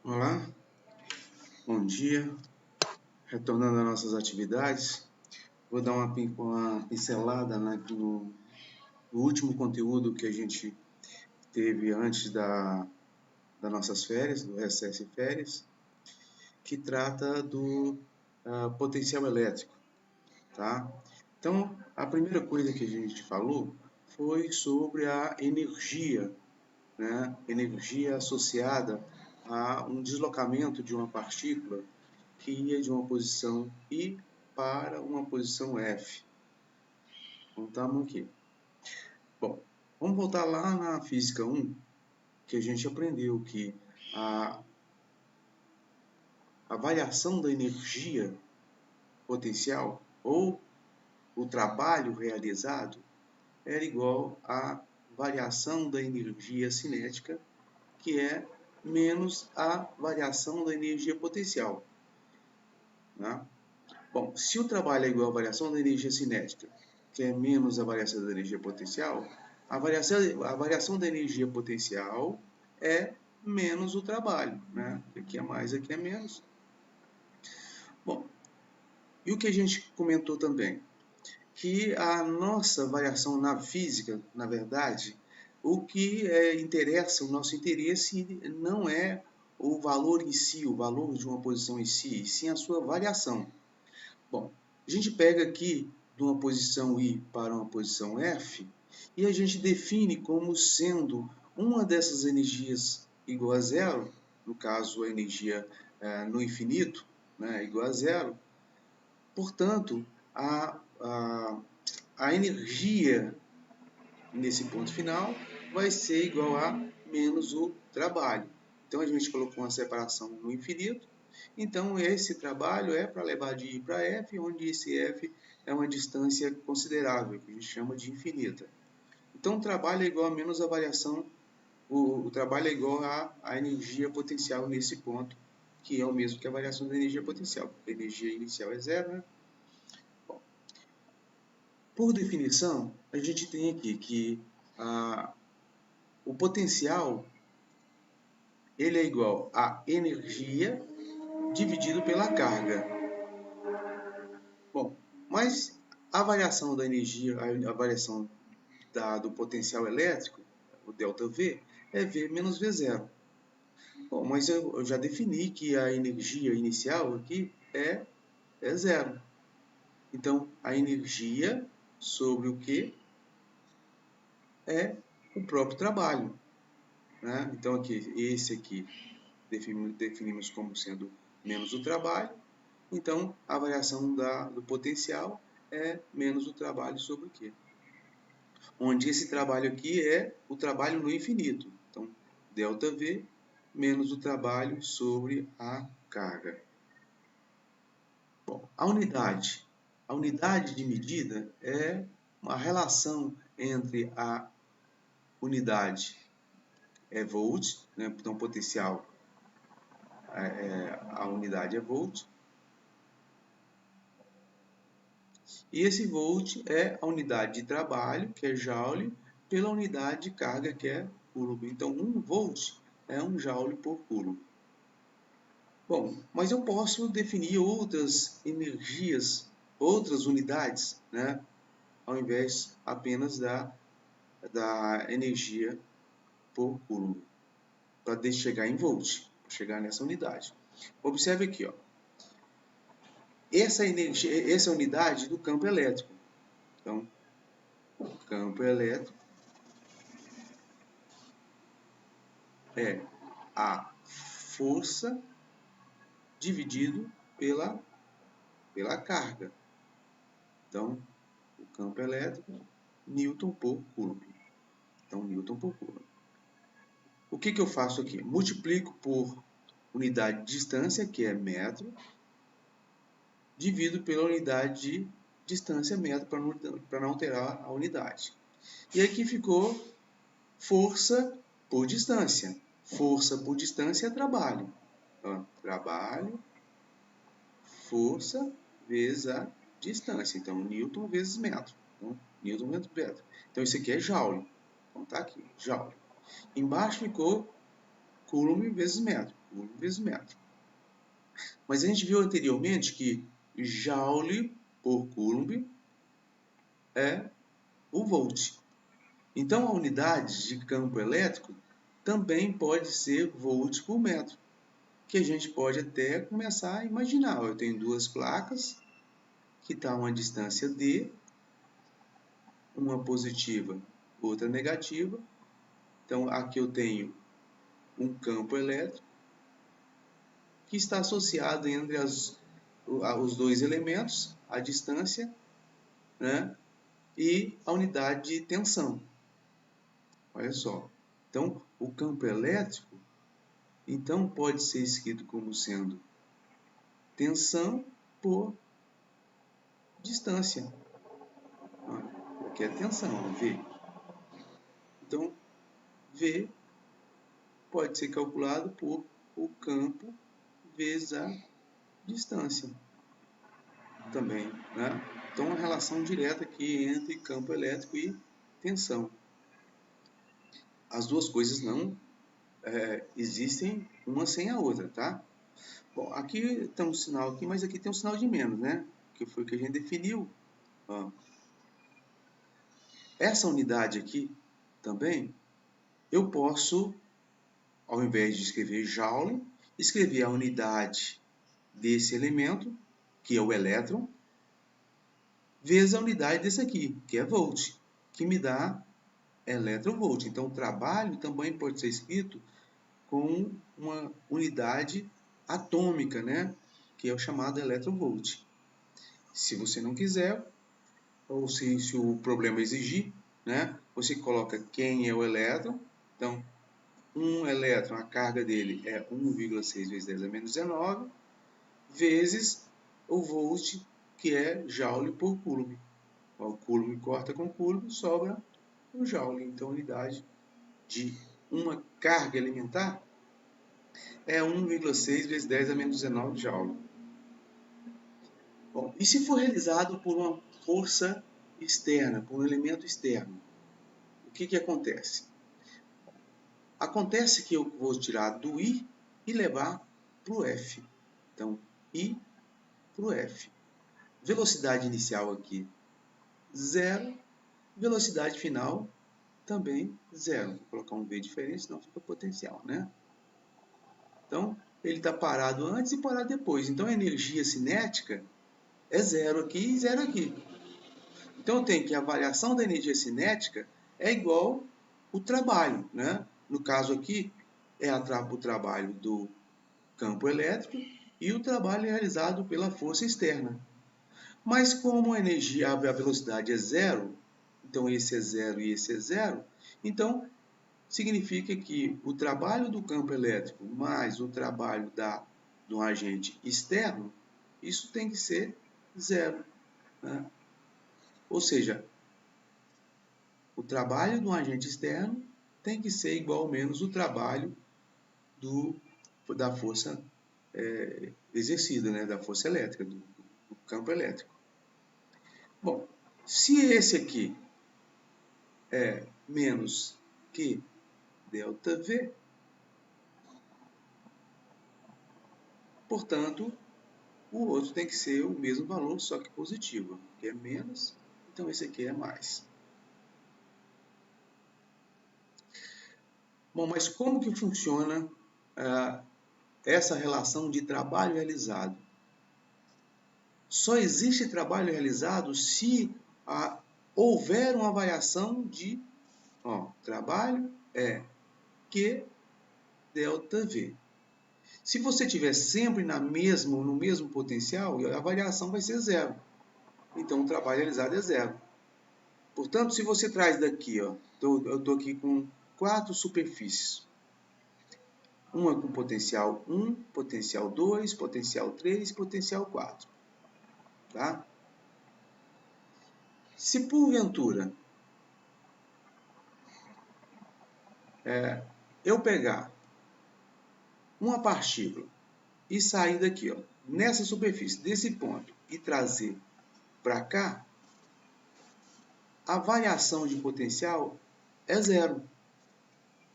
Olá, bom dia. Retornando às nossas atividades, vou dar uma pincelada no último conteúdo que a gente teve antes das nossas férias, do recesso e férias, que trata do potencial elétrico, tá? Então, a primeira coisa que a gente falou foi sobre a energia, né? Energia associada a um deslocamento de uma partícula que ia de uma posição I para uma posição F. Voltamos aqui. Bom, vamos voltar lá na Física 1, que a gente aprendeu que a variação da energia potencial ou o trabalho realizado era igual à variação da energia cinética, que é menos a variação da energia potencial. Né? Bom, se o trabalho é igual à variação da energia cinética, que é menos a variação da energia potencial, a variação da energia potencial é menos o trabalho, né? Aqui é mais, aqui é menos. Bom, e o que a gente comentou também? Que a nossa variação na física, na verdade, o que interessa, o nosso interesse não é o valor em si, o valor de uma posição em si, e sim a sua variação. Bom, a gente pega aqui de uma posição I para uma posição F e a gente define como sendo uma dessas energias igual a zero, no caso a energia no infinito, né, igual a zero. Portanto, a energia nesse ponto final vai ser igual a menos o trabalho. Então a gente colocou uma separação no infinito. Então esse trabalho é para levar de I para F, onde esse F é uma distância considerável, que a gente chama de infinita. Então o trabalho é igual a menos a variação, o trabalho é igual à energia potencial nesse ponto, que é o mesmo que a variação da energia potencial, porque a energia inicial é zero, né? Bom, por definição, a gente tem aqui que o potencial ele é igual a energia dividido pela carga. Bom, mas a variação da energia, a variação do potencial elétrico, o ΔV, é V menos V0. Bom, mas eu já defini que a energia inicial aqui é zero. Então, a energia sobre o que é o próprio trabalho. Né? Então, aqui, esse aqui definimos como sendo menos o trabalho. Então, a variação do potencial é menos o trabalho sobre o quê? Onde esse trabalho aqui é o trabalho no infinito. Então, ΔV menos o trabalho sobre a carga. Bom, a unidade de medida é uma relação entre a unidade volt, né? Então potencial, a unidade é volt, e esse volt é a unidade de trabalho, que é joule, pela unidade de carga, que é coulomb. Então 1 volt é 1 joule por coulomb. Bom, mas eu posso definir outras energias, outras unidades, né? Ao invés apenas da energia por coulomb, para chegar em volt, para chegar nessa unidade. Observe aqui, ó. Essa é a unidade do campo elétrico. Então, o campo elétrico é a força dividido pela carga. Então, o campo elétrico, Newton por Coulomb. Então, Newton por Coulomb. O que eu faço aqui? Multiplico por unidade de distância, que é metro, divido pela unidade de distância metro, para não alterar a unidade. E aqui ficou força por distância. Força por distância é trabalho. Então, trabalho, força vezes a distância. Então, Newton vezes metro. Então, Newton vezes metro. Então, isso aqui é joule. Então, tá aqui, joule. Embaixo ficou Coulomb vezes metro. coulomb vezes metro. Mas a gente viu anteriormente que joule por coulomb é o volt. Então, a unidade de campo elétrico também pode ser volt por metro, que a gente pode até começar a imaginar. Eu tenho duas placas que estão a uma distância D, uma positiva, outra negativa. Então, aqui eu tenho um campo elétrico que está associado entre os dois elementos, a distância, né, e a unidade de tensão. Olha só. Então, o campo elétrico então pode ser escrito como sendo tensão por distância. Aqui é tensão, V. Então, V pode ser calculado por o campo vezes a distância também, né? Então, uma relação direta aqui entre campo elétrico e tensão. As duas coisas não existem uma sem a outra, tá? Bom, aqui tem um sinal aqui, mas aqui tem um sinal de menos, né? Que foi o que a gente definiu. Ó. Essa unidade aqui também, eu posso, ao invés de escrever joule, escrever a unidade desse elemento, que é o elétron, vezes a unidade desse aqui, que é volt, que me dá eletronvolt. Então, o trabalho também pode ser escrito com uma unidade atômica, né? Que é o chamado eletronvolt. Se você não quiser, ou se o problema exigir, né? Você coloca quem é o elétron. Então, um elétron, a carga dele é 1,6 vezes 10 a menos 19, vezes o volt, que é joule por coulomb. O coulomb corta com coulomb, sobra o joule. Então, a unidade de uma carga elementar é 1,6 vezes 10 a menos 19 joule. Bom, e se for realizado por uma força externa, por um elemento externo, o que acontece? Acontece que eu vou tirar do I e levar para o F. Então, I para o F. Velocidade inicial aqui, 0. Velocidade final, também 0. Vou colocar um V diferente, senão fica potencial, né? Então, ele está parado antes e parado depois. Então, a energia cinética é 0 aqui e 0 aqui. Então, eu tenho que a variação da energia cinética é igual o trabalho, né? No caso aqui, é o trabalho do campo elétrico e o trabalho realizado pela força externa. Mas como a energia, a velocidade é 0, então esse é 0 e esse é 0, então significa que o trabalho do campo elétrico mais o trabalho do agente externo, isso tem que ser 0. Né? Ou seja, o trabalho do agente externo tem que ser igual ao menos o trabalho da força exercida, né? Da força elétrica, do campo elétrico. Bom, se esse aqui é menos que ΔV, portanto, o outro tem que ser o mesmo valor, só que positivo, que é menos, então esse aqui é mais. Bom, mas como que funciona essa relação de trabalho realizado? Só existe trabalho realizado se houver uma variação de trabalho é Q ΔV. Se você estiver sempre no mesmo potencial, a variação vai ser 0. Então, o trabalho realizado é 0. Portanto, se você traz daqui, eu estou aqui com 4 superfícies. Uma com potencial 1, potencial 2, potencial 3 e potencial 4. Tá? Se porventura eu pegar uma partícula e sair daqui, nessa superfície, desse ponto, e trazer para cá, a variação de potencial é 0.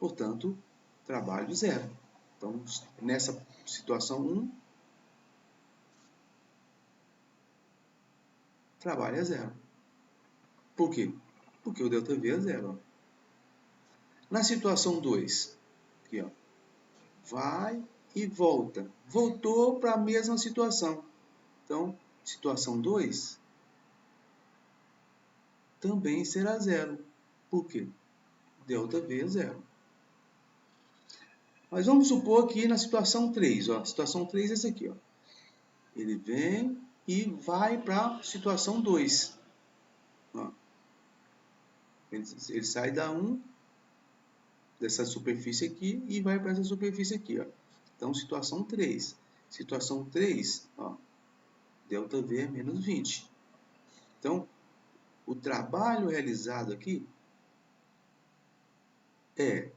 Portanto, trabalho 0. Então, nessa situação 1, trabalho é zero. Por quê? Porque o ΔV é zero. Ó. Na situação 2, aqui, ó, vai e volta. Voltou para a mesma situação. Então, situação 2 também será zero. Por quê? ΔV é zero. Mas vamos supor que na situação 3, ó, a situação 3 é essa aqui. Ó. Ele vem e vai para a situação 2. Ó. Ele sai da 1, dessa superfície aqui, e vai para essa superfície aqui. Ó. Então, situação 3. Situação 3, ó, ΔV é menos 20. Então, o trabalho realizado aqui é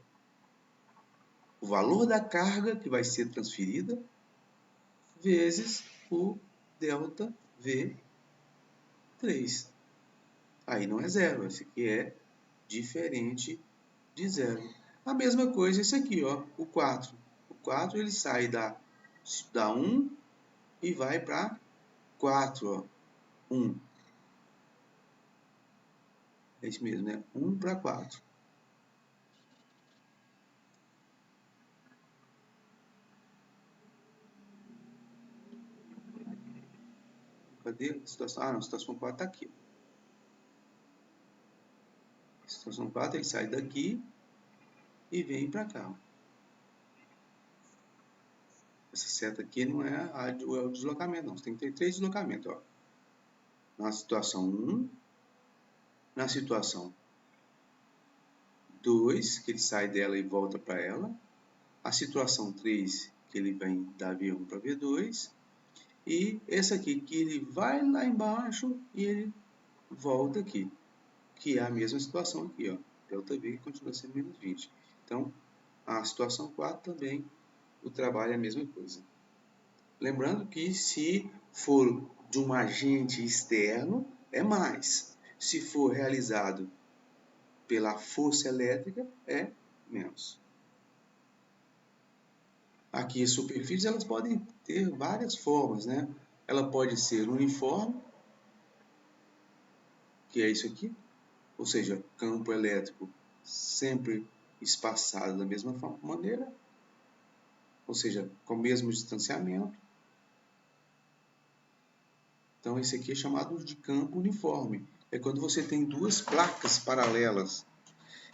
o valor da carga que vai ser transferida vezes o ΔV3. Aí não é zero, esse aqui é diferente de zero. A mesma coisa esse aqui, ó, o 4. O 4 ele sai da 1 e vai para 4, ó, 1. É isso mesmo, né? 1 para 4. Cadê a situação? Ah, não, a situação 4 está aqui. A situação 4 ele sai daqui e vem para cá. Essa seta aqui não é o deslocamento, não. Você tem que ter 3 deslocamentos, ó. Na situação 1, na situação 2, que ele sai dela e volta para ela. A situação 3, que ele vem da V1 para V2. E esse aqui, que ele vai lá embaixo e ele volta aqui. Que é a mesma situação aqui, ó. ΔV continua sendo menos 20. Então, a situação 4 também, o trabalho é a mesma coisa. Lembrando que se for de um agente externo, é mais. Se for realizado pela força elétrica, é menos. Aqui as superfícies elas podem ter várias formas, né? Ela pode ser uniforme, que é isso aqui, ou seja, campo elétrico sempre espaçado da mesma maneira, ou seja, com o mesmo distanciamento. Então, esse aqui é chamado de campo uniforme. É quando você tem duas placas paralelas.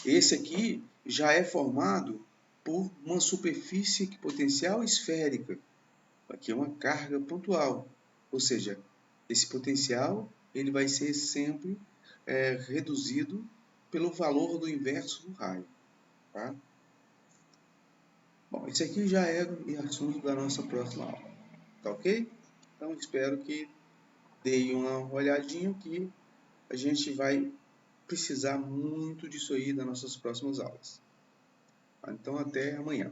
Esse aqui já é formado por uma superfície potencial esférica. Aqui é uma carga pontual. Ou seja, esse potencial ele vai ser sempre reduzido pelo valor do inverso do raio. Tá? Bom, isso aqui já é assunto da nossa próxima aula. Tá ok? Então, espero que deem uma olhadinha que a gente vai precisar muito disso aí nas nossas próximas aulas. Então, até amanhã.